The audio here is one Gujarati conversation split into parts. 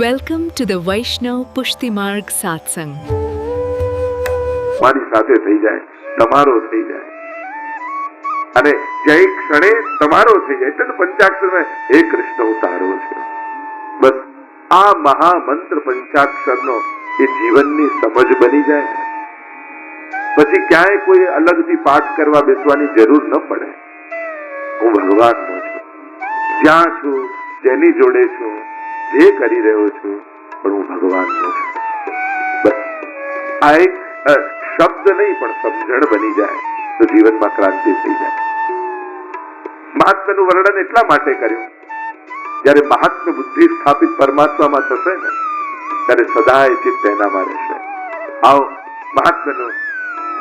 Welcome to the Vaishnav Pushti Marg Satsang. મારી સાથે થઈ જાય, તમારો થઈ જાય, અને જે ક્ષણે તમારો થઈ જાય એટલે પંચાક્ષરમાં હે કૃષ્ણ હું તારો છું. બસ આ મહામંત્ર પંચાક્ષરનો એ જીવનની સમજ બની જાય, પછી ક્યાંય કોઈ અલગથી પાઠ કરવા બેસવાની જરૂર ન પડે. હું ભગવાનનો છું, જ્યાં છું, જેની જોડે છું, જે કરી રહ્યો છું, પણ હું ભગવાનનો છું. બસ આ એક શબ્દ નહીં પણ સમજણ બની જાય તો જીવનમાં ક્રાંતિ થઈ જાય. મહાત્મ્યનું વર્ણન એટલા માટે કર્યું, જયારે મહાત્મ્ય બુદ્ધિ સ્થાપિત પરમાત્મામાં થશે ને ત્યારે સદાય ચિત્ત એનામાં રહેશે. આવો મહાત્મ્યનો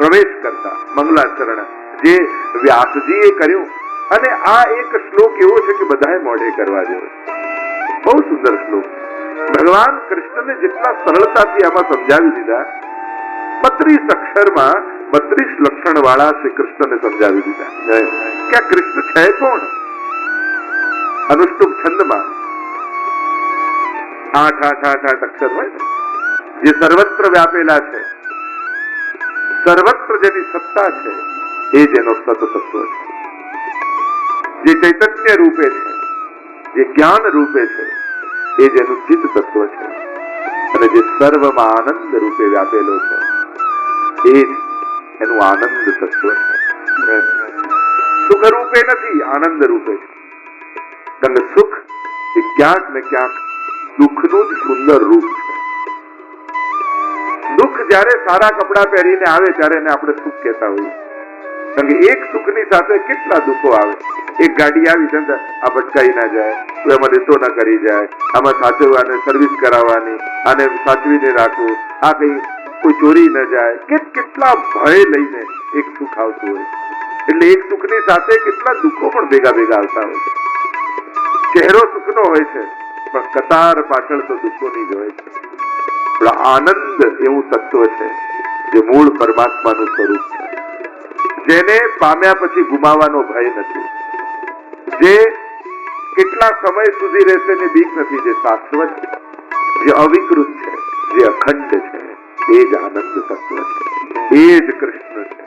પ્રવેશ કરતા મંગલાચરણ જે વ્યાસજીએ કર્યું, અને આ એક શ્લોક એવો છે કે બધાએ મોઢે કરવા જેવો. બહુ સુંદર શ્લોક. ભગવાન કૃષ્ણને જેટલા સરળતાથી આમાં સમજાવી દીધા, 32 અક્ષરમાં 32 લક્ષણ વાળા શ્રી કૃષ્ણને સમજાવી દીધા કે આ કૃષ્ણ છે કોણ. અનુષ્ટુપ છંદમાં 8 અક્ષર હોય જે સર્વત્ર વ્યાપેલા છે, સર્વત્ર જેની સત્તા છે એ જેનો સતતત્વ છે, જે ચૈતન્ય રૂપે છે, જે જ્ઞાન રૂપે છે એ જેનું ચિત્ત તત્વ છે, અને જે સર્વમાં આનંદ રૂપે વ્યાપેલો છે એ જ એનું આનંદ તત્વ છે. સુખ રૂપે નથી, આનંદ રૂપે છે. કારણ સુખ એ ક્યાંક ને ક્યાંક દુઃખનું જ સુંદર રૂપ છે. દુઃખ જયારે સારા કપડા પહેરીને આવે ત્યારે એને આપણે સુખ કહેતા હોઈએ, કારણ કે એક સુખની સાથે કેટલા દુઃખો આવે. એક ગાડી આવી છે, આ ભટકાઈ ના જાય, એમાં રેતો ના કરી જાય, આમાં સાચવવાને સર્વિસ કરાવવાની, આને સાચવીને રાખવું, આ કઈ કોઈ ચોરી ન જાય, કેટલા ભય લઈને એક સુખ આવતું હોય. એટલે એક સુખની સાથે કેટલા દુઃખો પણ ભેગા આવતા હોય છે. ચહેરો સુખનો હોય છે પણ કતાર પાછળ તો દુઃખોની જ હોય છે. પણ આનંદ એવું તત્વ છે જે મૂળ પરમાત્માનું સ્વરૂપ છે, જેને પામ્યા પછી ગુમાવવાનો ભય નથી, જે કેટલા સમય સુધી રહેશે ને બીક નથી, જે શાશ્વત છે, જે અવિકૃત છે, જે અખંડ છે, એ જ આનંદ તત્વ છે, એ જ કૃષ્ણ છે.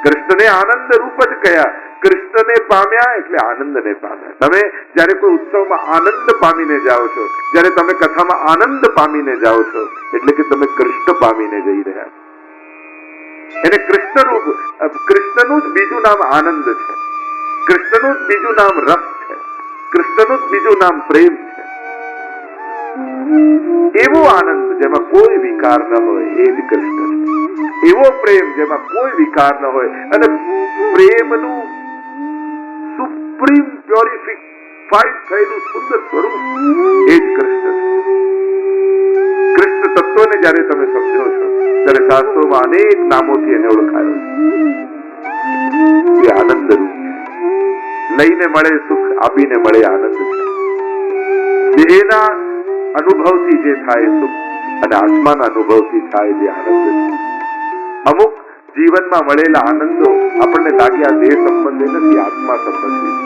કૃષ્ણને આનંદ રૂપ જ કયા. કૃષ્ણને પામ્યા એટલે આનંદને પામ્યા. તમે જયારે કોઈ ઉત્સવમાં આનંદ પામીને જાઓ છો, જયારે તમે કથામાં આનંદ પામીને જાઓ છો, એટલે કે તમે કૃષ્ણ પામીને જઈ રહ્યા છો. એને કૃષ્ણ રૂપ, કૃષ્ણનું જ બીજું નામ આનંદ છે, કૃષ્ણનું જ બીજું નામ રસ છે, કૃષ્ણનું જ બીજું નામ પ્રેમ છે. એવો આનંદ જેમાં કોઈ વિકાર ન હોય એ જ કૃષ્ણ છે. એવો પ્રેમ જેમાં કોઈ વિકાર ન હોય, અને પ્રેમનું સુપ્રીમ પ્યોરિફાઈડ થયેલું સુંદર સ્વરૂપ એ જ કૃષ્ણ છે. કૃષ્ણ તત્વને જયારે તમે સમજો છો ત્યારે શાસ્ત્રોમાં અનેક નામોથી એને ઓળખાયો છે. એ આનંદ રૂપ છે. લઈને મળે સુખ, આપીને મળે આનંદ છે. દેહના અનુભવથી જે થાય સુખ અને આત્માના અનુભવથી થાય જે આનંદ છે. અમુક જીવનમાં મળેલા આનંદો આપણને લાગે આ દેહ સંબંધી નથી, આત્મા સંબંધી.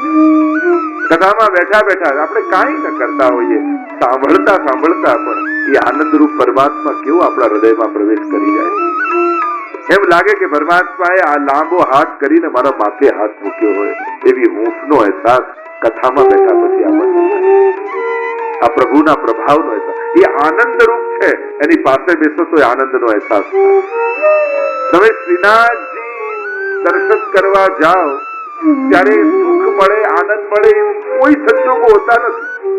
કથામાં બેઠા આપણે કાંઈ ન કરતા હોઈએ, સાંભળતા પણ એ આનંદરૂપ પરમાત્મા કેવો આપણા હૃદયમાં પ્રવેશ કરી જાય. એમ લાગે કે પરમાત્માએ આ લાંબો હાથ કરીને મારા માથે હાથ મૂક્યો હોય, એવી હૂંફનો અહેસાસ કથામાં બેઠા પછી આપણને આ પ્રભુના પ્રભાવનો અહેસાસ. એ આનંદ રૂપ છે. એની પાસે બેસો તો આનંદનો અહેસાસ થાય. તમે શ્રીનાથજી દર્શન કરવા જાઓ ત્યારે સુખ મળે, આનંદ મળે એવી કોઈ સંજોગો હોતા નથી.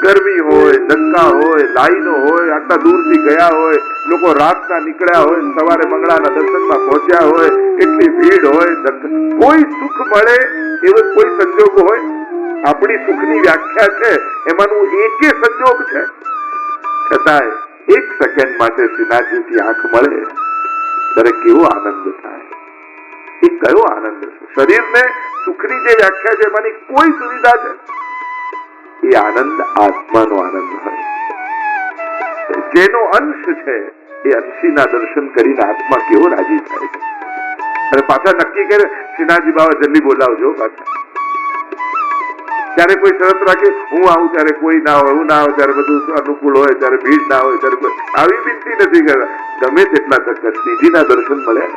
ગરમી હોય, ધક્કા હોય, લાઈનો હોય, આટલા દૂરથી ગયા હોય, લોકો રાતના નીકળ્યા હોય, સવારે મંગળાના દર્શનમાં પહોંચ્યા હોય, એટલી ભીડ હોય, કોઈ સુખ મળે એવો કોઈ સંજોગો હોય? આપણી સુખની વ્યાખ્યા છે એમાંનું એકે સંજોગ છે. છતાંય એક સેકન્ડ માટે શ્રીનાથજીથી આંખ મળે ત્યારે કેવો આનંદ થાય. એ કયો આનંદ છે? શરીરને સુખની જે વ્યાખ્યા છે એમાંની કોઈ સુવિધા છે? એ આનંદ આત્માનો આનંદ હોય. જેનો અંશ છે એ અંશીના દર્શન કરીને આત્મા કેવો રાજી થાય છે. અને પાછા નક્કી કરે શ્રીનાથજી બાબા જલ્દી બોલાવજો પાછા. ત્યારે કોઈ શરત રાખે હું આવું ત્યારે કોઈ ના હોય, હું ના આવે ત્યારે બધું અનુકૂળ હોય, ત્યારે ભીડ ના હોય ત્યારે કોઈ, આવી વિનંતી નથી કરતા. ગમે તેટલા ધક્કા શ્રીજીના દર્શન મળ્યા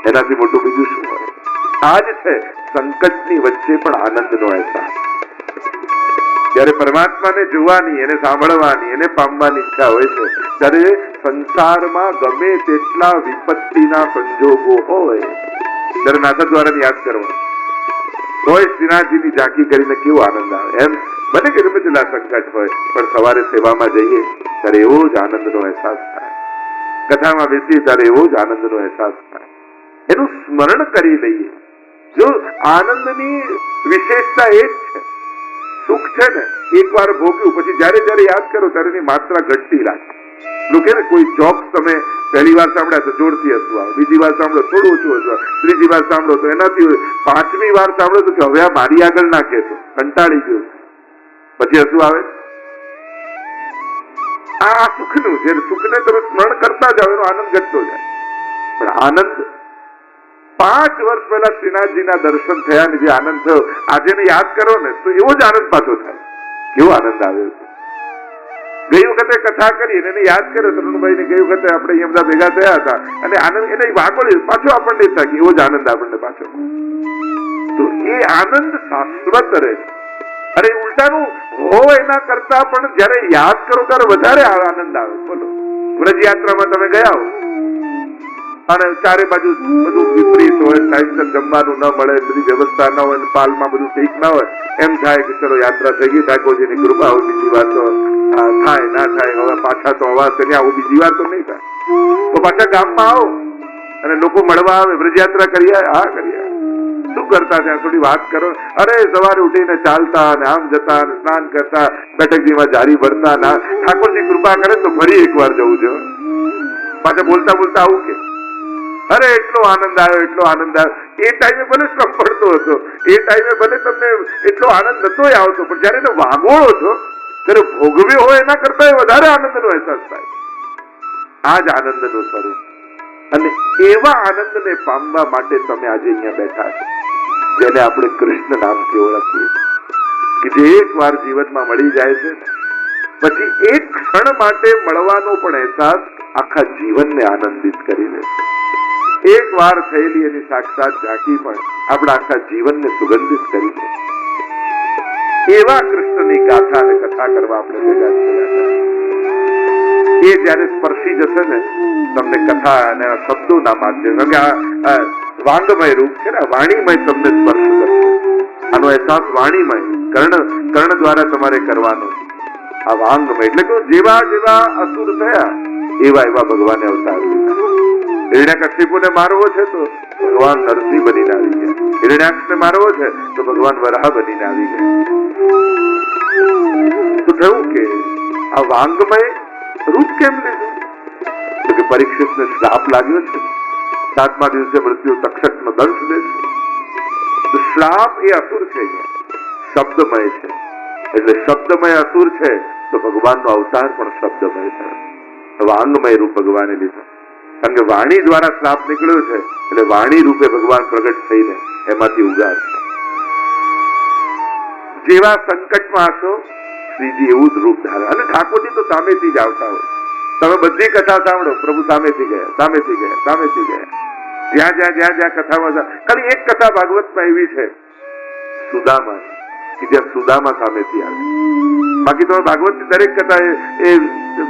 એનાથી મોટું બીજું શું હોય? આ જ છે સંકટની વચ્ચે પણ આનંદનો અહેસાસ. જયારે પરમાત્માને જોવાની, એને સાંભળવાની, એને પામવાની ઈચ્છા હોય છે ત્યારે સંસારમાં ગમે તેટલા વિપત્તિના સંજોગો હોય ત્યારે નાથા દ્વારા યાદ કરવા તોય શ્રીનાથજીની ઝાંખી કરીને કેવો આનંદ આવે. એમ બને કે ગમે તેટલા સંકટ હોય પણ સવારે સેવામાં જઈએ ત્યારે એવો જ આનંદનો અહેસાસ થાય, કથામાં બેસીએ ત્યારે એવો જ આનંદનો અહેસાસ થાય. એનું સ્મરણ કરી લઈએ. જો આનંદની વિશેષતા એ જ છે, સુખ છે ને એકવાર ભોગ્યું પછી જયારે જયારે યાદ કરો ત્યારે એની માત્રા ઘટતી લાગે. લોકો ને કોઈ જોક તમે પહેલી વાર સાંભળ્યા તો જોરથી હસવું આવે, બીજી વાર સાંભળો થોડું ઓછું હસવું આવે, ત્રીજી વાર સાંભળો તો એનાથી, પાંચમી વાર સાંભળો તો કે હવે આ મારી આગળ ના કહેતો, કંટાળી ગયો, પછી હસવું આવે. આ સુખનું છે, સુખને તમે સ્મરણ કરતા જાઓ એનો આનંદ ઘટતો જાય. પણ આનંદ 5 વર્ષ પહેલા શ્રીનાથજીના દર્શન થયા ને જે આનંદ થયો આજે એને યાદ કરો ને તો એવો જ આનંદ પાછો થાય. કેવો આનંદ આવ્યો છે. ગઈ વખતે કથા કરી એને યાદ કર્યો તરુણભાઈ ને, ગઈ વખતે આપણે અહીંયા બધા ભેગા થયા હતા અને આનંદ એને વાગોળ્યો પાછો આપણને થાય એવો જ આનંદ આપણને પાછો. તો એ આનંદ શાશ્વત રહે છે. અરે ઉલટાનું હોય એના કરતા પણ જયારે યાદ કરો ત્યારે વધારે આનંદ આવે. બોલો, વ્રજયાત્રામાં તમે ગયા હો અને ચારે બાજુ બધું વિપરીત હોય, ટાઈમસર જમવાનું ન મળે, બધી વ્યવસ્થા ન હોય, પાલમાં બધું ઠીક ના હોય, એમ થાય કે ચલો યાત્રા થઈ ગઈ, ઠાકોરજીની કૃપા હોય, બીજી વાર તો થાય ના થાય, હવે પાછા તો અવાજ કરી આવું, બીજી વાર તો નહીં થાય. તો પાછા ગામમાં આવો અને લોકો મળવા આવે, વ્રજયાત્રા કરી હા કરી શું કરતા ત્યાં થોડી વાત કરો. અરે સવારે ઉઠીને ચાલતા અને આમ જતા અને સ્નાન કરતા, બેઠકજીમાં જારી ભરતા, ના ઠાકોરજી કૃપા કરે તો ફરી એકવાર જવું છે. પાછા બોલતા બોલતા આવું કે અરે એટલો આનંદ આવ્યો, એટલો આનંદ આવ્યો. એ ટાઈમે ભલે શ્રમ પડતો હતો, એ ટાઈમે ભલે તમને એટલો આનંદ નતો આવતો, પણ જયારે એને વાગોળો છો ત્યારે ભોગવ્યો હોય એના કરતા વધારે આનંદનો અહેસાસ થાય. આ જ આનંદનું સ્વરૂપ. અને એવા આનંદને પામવા માટે તમે આજે અહીંયા બેઠા છો, જેને આપણે કૃષ્ણ નામથી ઓળખીએ, કે જે એક વાર જીવનમાં મળી જાય છે પછી એક ક્ષણ માટે મળવાનો પણ અહેસાસ આખા જીવનને આનંદિત કરી દે છે. એક વાર થયેલી એની સાક્ષાત ઝાંખી પણ આપણા આખા જીવનને સુગંધિત કરી દે. એવા કૃષ્ણની ગાથા અને કથા કરવા આપણે ભેગા થયા. એ જયારે સ્પર્શી જશે ને તમને કથા અને શબ્દોના માધ્યમ, કારણ કે આ વાંગમય રૂપ છે ને, વાણીમય તમને સ્પર્શ કરશે. આનો અહેસાસ વાણીમય કર્ણ દ્વારા તમારે કરવાનો. આ વાંગમય એટલે કે જેવા જેવા અસુર થયા એવા એવા ભગવાને અવતાર લીધા. હિરણ્યકશિપુને મારવો છે તો ભગવાન નરસિંહ બનીને આવી ગયા, હિરણ્યાક્ષને મારવો છે તો ભગવાન વરાહ બનીને આવી ગયા. તો થયું કે આ વાંગમય રૂપ કેમ લીધું? તો કે પરીક્ષિતને શ્રાપ લાગ્યો છે, 7મા દિવસે મૃત્યુ તક્ષકનો દંશ દે છે. તો શ્રાપ એ અસુર છે, શબ્દમય છે. એટલે શબ્દમય અસુર છે તો ભગવાનનો અવતાર પણ શબ્દમય થયો. વાંગમય રૂપ ભગવાને લીધો, કારણ કે વાણી દ્વારા શ્રાપ નીકળ્યો છે એટલે વાણી રૂપે ભગવાન પ્રગટ થઈને એમાંથી ઉગાર. જેવા સંકટમાં હશો શ્રીજી એવું જ રૂપ ધારે. અને ઠાકોરજી તો સામેથી જ આવતા હોય. તમે બધી કથા સાંભળો, પ્રભુ સામેથી ગયા, સામેથી ગયા, સામેથી ગયા. જ્યાં કથામાં ખાલી એક કથા ભાગવતમાં એવી છે સુદામા, કે જ્યાં સુદામા સામેથી આવે. બાકી તમે ભાગવતની દરેક કથા એ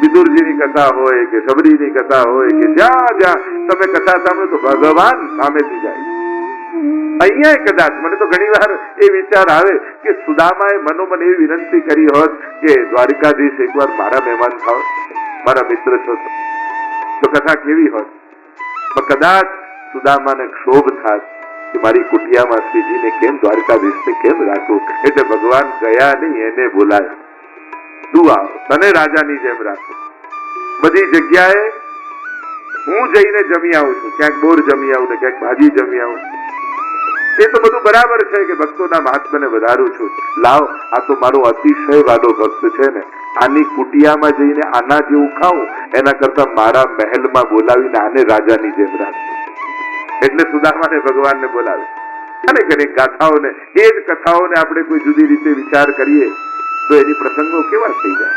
વિદુરજીની કથા હોય કે શબરીની કથા હોય કે જ્યાં જ્યાં તમે કથા સાંભળો તો ભગવાન સામેથી જાય. અહીંયા કદાચ મને તો ઘણી વાર એ વિચાર આવે કે સુદામાએ મનોમન એવી વિનંતી કરી હોત કે દ્વારિકાધીશ એકવાર મારા મહેમાન થાવ, મારા મિત્ર છો, તો કથા કેવી હોત. પણ કદાચ સુદામાને ક્ષોભ થાત કે મારી કુટિયામાં શ્રીજીને કેમ, દ્વારકાધીશને કેમ રાખવું, એટલે ભગવાન ગયા નહીં, એને બોલાય, તું આવ, તને રાજાની જેમ રાખો. બધી જગ્યાએ હું જઈને જમી આવું છું, ક્યાંક બોર જમી આવું ને ક્યાંક ભાજી જમી આવું. એ તો બધું બરાબર છે કે ભક્તોના મહાત્મ્યને વધારું છું. લાવ, આ તો મારો અતિશય વાલો ભક્ત છે ને, આની કુટિયામાં જઈને આના જેવું ખાવું એના કરતા મારા મહેલમાં બોલાવીને આને રાજાની જેમ રાખવું. એટલે સુદામાને ભગવાનને બોલાવે. અનેક અનેક ગાથાઓને, એ જ કથાઓને આપણે કોઈ જુદી રીતે વિચાર કરીએ તો એની પ્રસંગો કેવા થઈ જાય.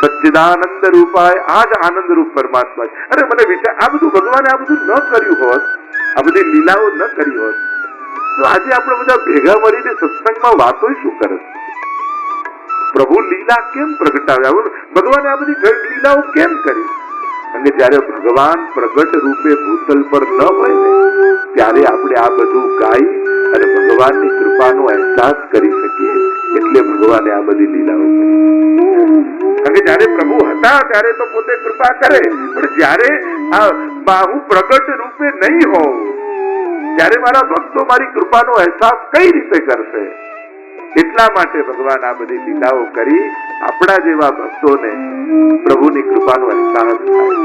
સચ્ચિદાનંદ રૂપાય, આ જ આનંદ રૂપ પરમાત્મા છે. અરે મને વિચાર, આ બધું ભગવાને આ બધું ન કર્યું હોત, આ બધી લીલાઓ ન કરી હોત, તો આજે આપણે બધા ભેગા મળીને સત્સંગમાં વાતો શું કરે? પ્રભુ લીલા કેમ પ્રગટાવ્યા? ભગવાને આ બધી લીલાઓ કેમ કરી? અને જયારે ભગવાન પ્રગટ રૂપે ભૂતલ પર ન હોય ને, ત્યારે આપણે આ બધું ગાઈ અને ભગવાનની કૃપાનો અહેસાસ કરી શકીએ. એટલે ભગવાને આ બધી લીલાઓ કરી. કારણ કે જયારે પ્રભુ હતા ત્યારે તો પોતે કૃપા કરે, પણ જયારે હું પ્રગટ રૂપે નહીં હોઉં, ત્યારે મારા ભક્તો મારી કૃપાનો અહેસાસ કઈ રીતે કરશે? એટલા માટે ભગવાન આ બધી લીલાઓ કરી આપણા જેવા ભક્તોને પ્રભુની કૃપાનો અહેસાસ થાય.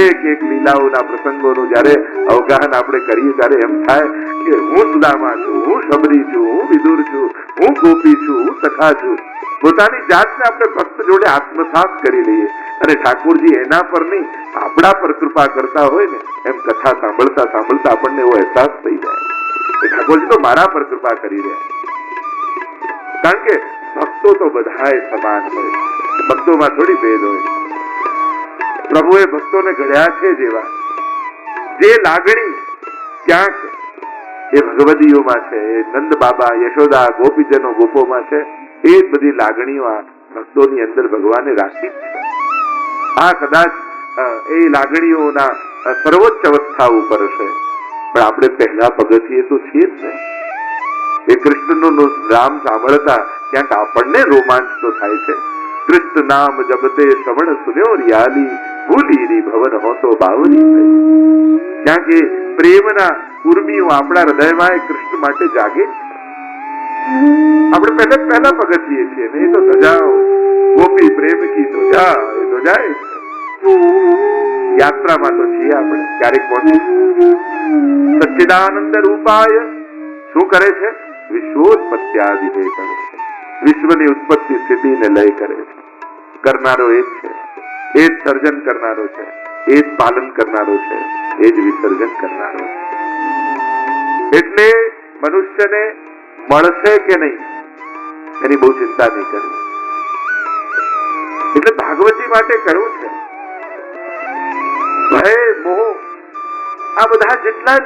એક એક લીલાઓના પ્રસંગોનું જયારે અવગાહન આપણે કરીએ ત્યારે એમ થાય કે હું સુદામા છું, હું શબરી છું, હું વિદુર છું, હું ગોપી છું, હું સખા છું. પોતાની જાતને આપણે ભક્ત જોડે આત્મસાત કરી લઈએ અને ઠાકોરજી એના પર નહીં આપણા પર કૃપા કરતા હોય ને એમ કથા સાંભળતા સાંભળતા આપણને એવો અહેસાસ થઈ જાય કે ઠાકોરજી તો મારા પર કૃપા કરી રહ્યા. કારણ કે ભક્તો તો બધાય સમાન હોય, ભક્તોમાં થોડી ભેદ હોય. પ્રભુએ ભક્તોને ઘડ્યા છે જેવા, જે લાગણી ક્યાં છે એ ભગવદીઓમાં છે, એ નંદ બાબા, યશોદા, ગોપીજનો, ગોપોમાં છે. એ જ બધી લાગણીઓ આ ભક્તોની અંદર ભગવાને રાખી છે. આ કદાચ એ લાગણીઓના સર્વોચ્ચ અવસ્થા ઉપર છે, પણ આપણે પહેલા પગથિયે તો છીએ જ ને. એ કૃષ્ણનું નામ સાંભળતા ક્યાંક આપણને રોમાંચ તો થાય છે. કૃષ્ણ નામ જપતે શ્રવણ સુન્યો રિયાલી, ભૂલી રી ભવન હોતો બાવલી થઈ. ક્યાંક એ પ્રેમના ઉર્મિઓ આપણા હૃદયમાં એ કૃષ્ણ માટે જાગે. આપણે પહેલા પગથિયે છીએ ને, એ તો ધજાઓ ગોપી પ્રેમ કી ધજા, એ ધજા યાત્રામાં તો છીએ આપણે. ક્યારેક પહોંચીશું. સચ્ચિદાનંદ રૂપાય શું કરે છે? વિશ્વોત્પત્તિ કરે છે. વિશ્વની ઉત્પત્તિ સ્થિતિ ને લય કરે છે. કરનારો એ જ છે, એ જ સર્જન કરનારો છે, એ જ પાલન કરનારો છે, એ જ વિસર્જન કરનારો છે. એટલે મનુષ્યને મળશે કે નહીં એની બહુ ચિંતા નહીં કરવી. એટલે ભાગવતી માટે કહ્યું છે ભય, મોહ, આ બધા જેટલા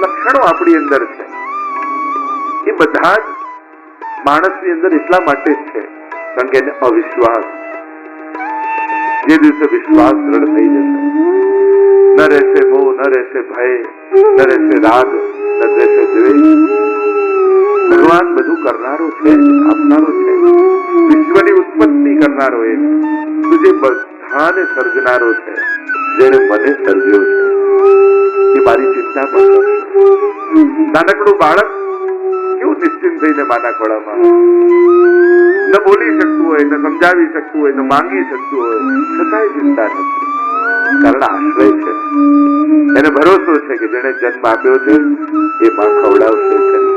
લક્ષણો આપણી અંદર છે એ બધા જ માણસની અંદર એટલા માટે જ છે કારણ કે એને અવિશ્વાસ. જે દિવસે વિશ્વાસ દ્રઢ થઈ જશે, ન રહેશે મોહ, ન રહેશે ભય, ન રહેશે રાગ, ન રહેશે દ્વેષ. ભગવાન બધું કરનારો છે, આપનારો છે, વિશ્વની ઉત્પત્તિ કરનારો એ છે, જે બધાને સર્જનારો છે, જેને મને સર્જ્યો છે. એ મારી ચિંતા પણ. નાનકડું બાળક કેવું નિશ્ચિંત થઈને માના ખોળામાં, ન બોલી શકતું હોય, ન સમજાવી શકતું હોય, ન માંગી શકતું હોય, છતાંય ચિંતા નથી. કારણ આશ્રય છે, એને ભરોસો છે કે જેને જન્મ આપ્યો છે એ માં ખવડાવશે ખરી,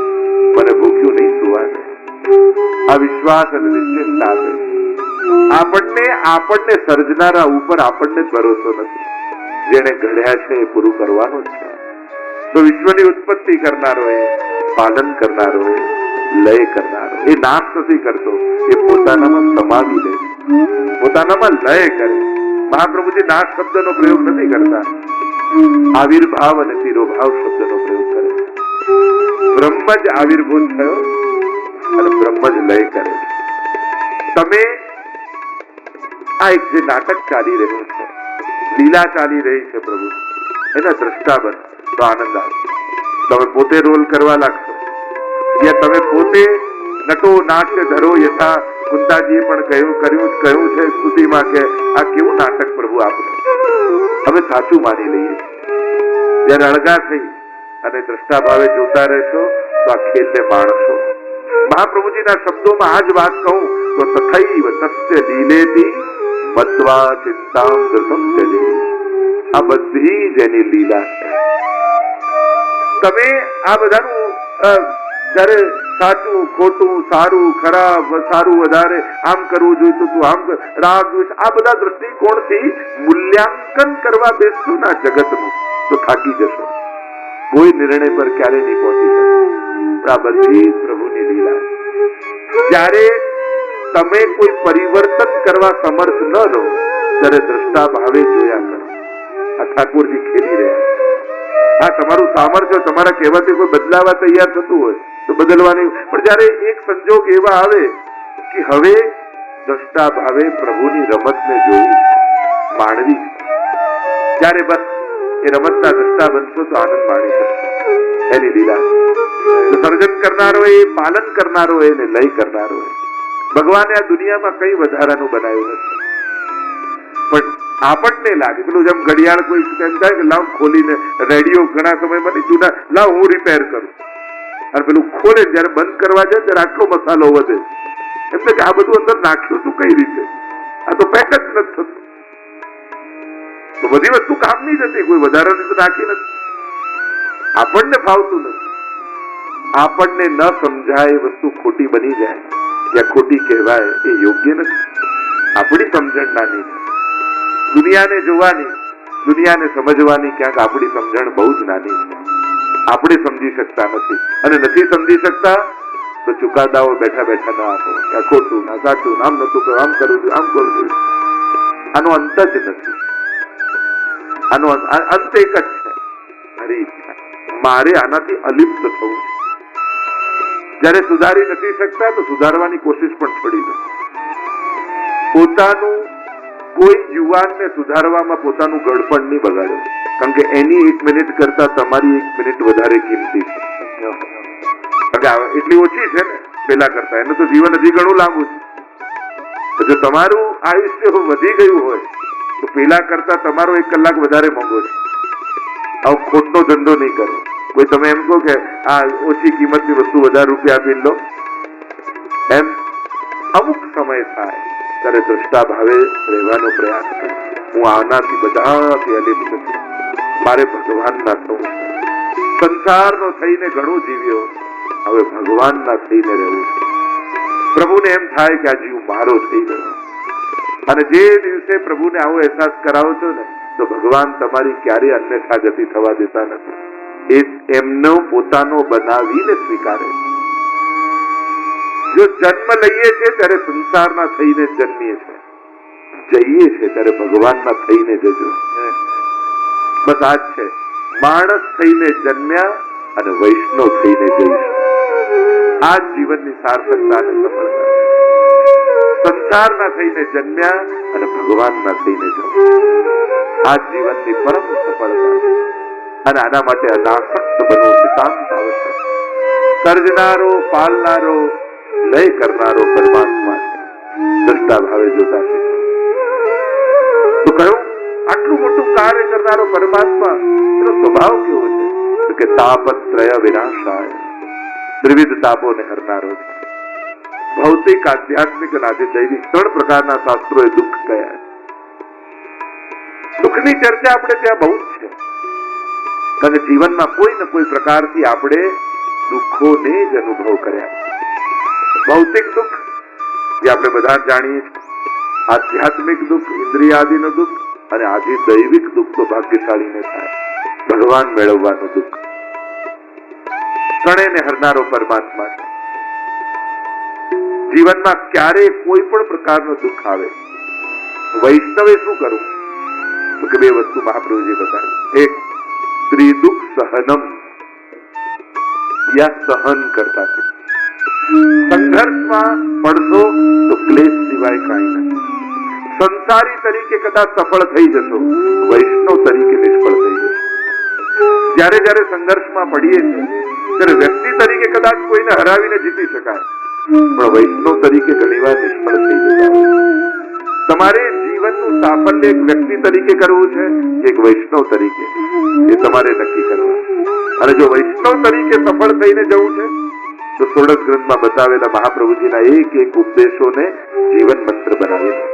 મને ભૂખ્યું નહીં સુવા દે. આ વિશ્વાસ અને નિશ્ચિંત આપે. આપણને સર્જનારા ઉપર આપણને ભરોસો નથી. જેને ઘડ્યા છે એ પૂરું કરવાનું જ છે. તો વિશ્વની ઉત્પત્તિ કરનારો એ, પાલન કરનારો એ, લય કરનારો એ નાશ નથી કરતો, એ પોતાનામાં સમાવી લે, પોતાનામાં લય કરે. મહાપ્રભુજી નાશ શબ્દનો પ્રયોગ નથી કરતા, આવિર્ભાવ અને તિરોભાવ શબ્દનો પ્રયોગ કરે છે. બ્રહ્મ જ આવિર્ભૂત થયો અને બ્રહ્મ જ લય કરે છે. તમે આ એક જે નાટક ચાલી રહ્યું છે, લીલા ચાલી રહી છે પ્રભુ, એના દ્રષ્ટા બનો તો આનંદ આવશે. તમે પોતે રોલ કરવા લાગશો, યા તમે પોતે નટો નાટ્ય ધરો યથા કુંતાજીએ પણ કહ્યું છે સ્તુતિમાં કે આ કેવું નાટક પ્રભુ આપનું. અમે સાચું માની લઈએ. જયારે અળગા થઈ અને દ્રષ્ટા ભાવે જોતા રહેશો તો આ ખેલને માણશો. મહાપ્રભુજીના શબ્દોમાં આ જ વાત કહું તો તથૈવ તસ્ય લીલેતી મત્વા ચિંતામ દૃઢમ જલી. આ બધી જ એની લીલા છે. તમે આ બધાનું જયારે સાચું ખોટું, સારું ખરાબ, સારું વધારે, આમ કરવું જોઈતું તું આમ, રાગ દ્વેષ, આ બધા દ્રષ્ટિકોણથી મૂલ્યાંકન કરવા બેસશો ના જગતનું તો થાકી જશો. કોઈ નિર્ણય પર ક્યારે નહીં પહોંચી શકે. પણ આ બધી પ્રભુની લીલા. જ્યારે તમે કોઈ પરિવર્તન કરવા સમર્થ ન રહો ત્યારે દ્રષ્ટા ભાવે જોયા કરો. આ ઠાકોરજી ખેલી રહ્યા. આ તમારું સામર્થ્ય તમારા કહેવાથી કોઈ બદલાવા તૈયાર થતું હોય તો બદલવાની, પણ જયારે એક સંજોગ એવા આવે કે હવે દ્રષ્ટા ભાવે પ્રભુની રમતને જોઈ માણવી, ત્યારે બસ એ રમતના દ્રષ્ટા બનશો તો આનંદ માણી શકશો. એની લીલા. સર્જન કરનારો એ પાલન કરનારો એને લય કરનારો. ભગવાને આ દુનિયામાં કઈ વધારાનું બનાવ્યું નથી. પણ આપણને લાગે પેલું જેમ ઘડિયાળ કોઈ એમ થાય કે લાવ ખોલીને રેડિયો ઘણા સમયમાં નહીં જૂના લાવ હું રિપેર કરું, અને પેલું ખોલે જયારે બંધ કરવા જાય ત્યારે આટલો મસાલો વધે. એટલે કે આ બધું અંદર નાખ્યું તું કઈ રીતે, આ તો પેક જ નથી થતું. તો બધી વસ્તુ કામની જ હતી, કોઈ વધારાની તો નાખી નથી. આપણને ફાવતું નથી. આપણને ન સમજાય વસ્તુ ખોટી બની જાય યા ખોટી કહેવાય એ યોગ્ય નથી. આપણી સમજણ નાની છે. દુનિયાને જોવાની, દુનિયાને સમજવાની ક્યાંક આપણી સમજણ બહુ જ નાની છે. આપણે સમજી શકતા નથી, અને નથી સમજી શકતા તો ચુકાદાઓ બેઠા બેઠા ના આપો. આ ખોટું ના સાચું, આમ નતું કરું, આમ કરું છું, આમ કરું છું. આનો અંત જ નથી. આનો અંત એક જ છે, મારી ઈચ્છા. મારે આનાથી અલિપ્ત થવું છે. જયારે સુધારી નથી શકતા તો સુધારવાની કોશિશ પણ છોડી દો. પોતાનું કોઈ યુવાનને સુધારવામાં પોતાનું ગળપણ નહીં બગાડો, કારણ કે એની 1 મિનિટ કરતા તમારી 1 મિનિટ વધારે કિંમતી છે. એટલી ઓછી છે ને પેલા કરતા. એનું તો જીવન હજી ઘણું લાંબુ છે. જો તમારું આયુષ્ય વધી ગયું હોય તો પેલા કરતા તમારો 1 કલાક વધારે મોંઘો છે. આવો ખોટનો ધંધો નહીં કરો. કોઈ તમે એમ કહો કે આ ઓછી કિંમતની વસ્તુ વધારે રૂપિયા આપી લો, એમ અમુક સમય થાય ત્યારે દ્રષ્ટા ભાવે રહેવાનો પ્રયાસ કરો. હું આનાથી બધાથી અલિપ્ત છું, મારે ભગવાનના થવું છે. સંસારનો થઈને ઘણું જીવ્યો, હવે ભગવાનના થઈને રહેવું છે. પ્રભુને એમ થાય કે આ જીવ મારો થઈ ગયો. અને જે દિવસે પ્રભુને આવો અહેસાસ કરાવો છો ને તો ભગવાન તમારી ક્યારેય અન્યથા ગતિ થવા દેતા નથી. એ એમનો પોતાનો બનાવીને સ્વીકારે. જો જન્મ લઈએ છીએ ત્યારે સંસારના થઈને જન્મીએ છીએ, જઈએ છીએ ત્યારે ભગવાનના થઈને જજો. બસ આ જ છે. માણસ થઈને જન્મ્યા અને વૈષ્ણવ થઈને જઈશું. આ જ જીવનની સાર્થકતા અને સફળતા. સંસારના થઈને જન્મ્યા અને ભગવાનના થઈને જવું, આ જીવનની પરમ સફળતા. અને આના માટે અનાસક્ત બનવું નિતાંત આવશ્યક. સર્જનારો, પાલનારો, લય કરનારો પરમાત્મા છે. દ્રષ્ટા ભાવે જોતા છે. તો કહ્યું આટલું મોટું કાર્ય કરનારો પરમાત્મા, એનો સ્વભાવ કેવો છે? તો કે તાપત્રય વિનાશાય, ત્રિવિધ તાપોને હરનારો છે. ભૌતિક, આધ્યાત્મિક અને આદિદૈવિક 3 પ્રકારના શાસ્ત્રોએ દુઃખ કયા. દુઃખની ચર્ચા આપણે ત્યાં બહુ જ છે, કારણ કે જીવનમાં કોઈ ને કોઈ પ્રકારથી આપણે દુઃખોને જ અનુભવ કર્યા. ભૌતિક દુઃખ જે આપણે બધા જાણીએ છીએ, આધ્યાત્મિક દુઃખ, ઇન્દ્રિયાદિનું દુઃખ, અને આદિદૈવિક દુઃખ તો ભાગ્યશાળીને થાય, ભગવાન મેળવવાનું દુઃખ. ત્રણેયને હરનારો પરમાત્મા છે. જીવનમાં ક્યારે કોઈ પણ પ્રકારનું દુઃખ આવે, વૈષ્ણવે શું કરવું? તો કે 2 વસ્તુ મહાપ્રભુજી બતાવી. એક, ત્રિદુઃખ સહનમ, યા સહન કરતા છે. સંઘર્ષમાં પડશો તો ક્લેશ સિવાય કાંઈ નથી. સંસારી તરીકે કદાચ સફળ થઈ જશો, વૈષ્ણવ તરીકે નિષ્ફળ થઈ જશો. જ્યારે જ્યારે સંઘર્ષમાં પડીએ છીએ ત્યારે વ્યક્તિ તરીકે કદાચ કોઈને હરાવીને જીતી શકાય, પણ વૈષ્ણવ તરીકે ઘણીવાર નિષ્ફળ થઈ જતા હોય. તમારે જીવનનું સાફલ્ય એક વ્યક્તિ તરીકે કરવું છે કે એક વૈષ્ણવ તરીકે, એ તમારે નક્કી કરવું. અને જો વૈષ્ણવ તરીકે સફળ થઈને જવું છે તો ષોડશ ગ્રંથમાં બતાવેલા મહાપ્રભુજીના એક ઉપદેશોને જીવન મંત્ર બનાવે છે.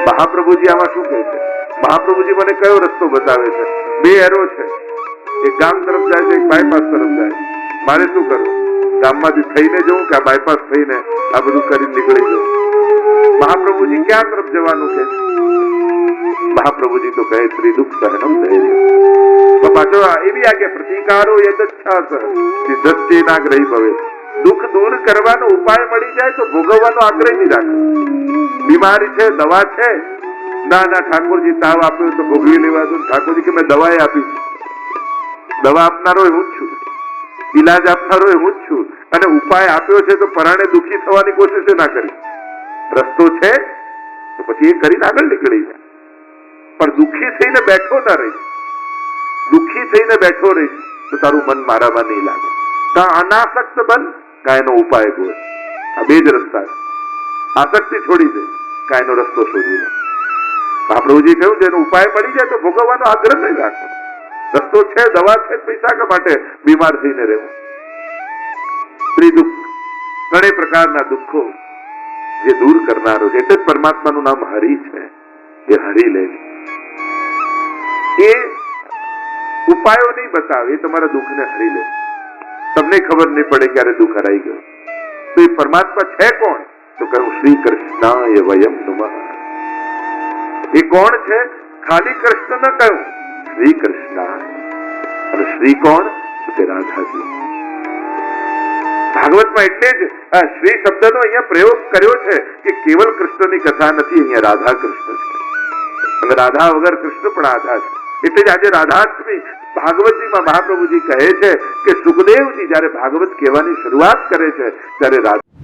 મહાપ્રભુજી આમાં શું કહે છે? મહાપ્રભુજી મને કયો રસ્તો બતાવે છે? 2 એરો છે, એક ગામ તરફ જાય છે, એક બાયપાસ તરફ જાય. મારે શું કરવું? ગામમાંથી થઈને જવું કે આ બાયપાસ થઈને આ બધું કરીને નીકળી જવું? મહાપ્રભુજી ક્યાં તરફ જવાનું કે મહાપ્રભુજી તો કહે ત્રિદુઃખ સહનમ ધૈર્ય. તો પાછો એવી આગે પ્રતિકારો યદચ્છાસ સિદ્ધસ્તેનાગ્રહી ભવે. દુઃખ દૂર કરવાનો ઉપાય મળી જાય તો ભોગવવાનો આગ્રહ નહીં રાખો. બીમારી છે, દવા છે, ના ના ઠાકોરજી તાવ આપ્યો તો ભોગવી લેવા દો. ઠાકોરજી કે મેં દવાએ આપી, દવા આપનારો હું જ છું, ઈલાજ આપનારો હું જ છું, અને ઉપાય આપ્યો છે તો પરાણે દુઃખી થવાની કોશિશ ના કરી. રસ્તો છે તો પછી એ કરીને આગળ નીકળી જાય. પણ દુઃખી થઈને બેઠો ના રહી, દુઃખી થઈને બેઠો રહીશ તો તારું મન મારામાં નહીં લાગે. કાં અનાસક્ત બન, કાં એનો ઉપાય ગોળ. આ બે જ રસ્તા છે. આસક્તિ છોડી દે, કાં એનો રસ્તો શોધી લે. મહાપ્રભુજી કહ્યું જેનો ઉપાય મળી જાય તો ભોગવવાનો આગ્રહ નહીં રાખો. રસ્તો છે, દવા છે, પૈસા માટે બીમાર થઈને રહેવું. ત્રિદુઃખ, ત્રણેય પ્રકારના દુઃખો જે દૂર કરનારો છે. એટલે જ પરમાત્માનું નામ હરિ છે. એ હરિ લે, એ ઉપાયો નહીં બતાવે, એ તમારા દુઃખને હરી લે. તમને ખબર નહીં પડે ક્યારે દુઃખ હરાઈ ગયું. તો એ પરમાત્મા છે કોણ? તો કહ્યું શ્રી કૃષ્ણાય વયમ નમઃ. એ કોણ છે? ખાલી કૃષ્ણ ન કહ્યું, શ્રી કૃષ્ણાય. અને શ્રી કોણ? તે રાધાજી. ભાગવતમાં એટલે જ આ શ્રી શબ્દનો અહીંયા પ્રયોગ કર્યો છે કે કેવલ કૃષ્ણની કથા નથી, અહીંયા રાધા કૃષ્ણ છે. અને રાધા વગર કૃષ્ણ પણ આધા છે. એટલે જ આજે રાધાષ્ટમી ભાગવતજીમાં મહાપ્રભુજી કહે છે કે સુખદેવજી જયારે ભાગવત કહેવાની શરૂઆત કરે છે ત્યારે રાધા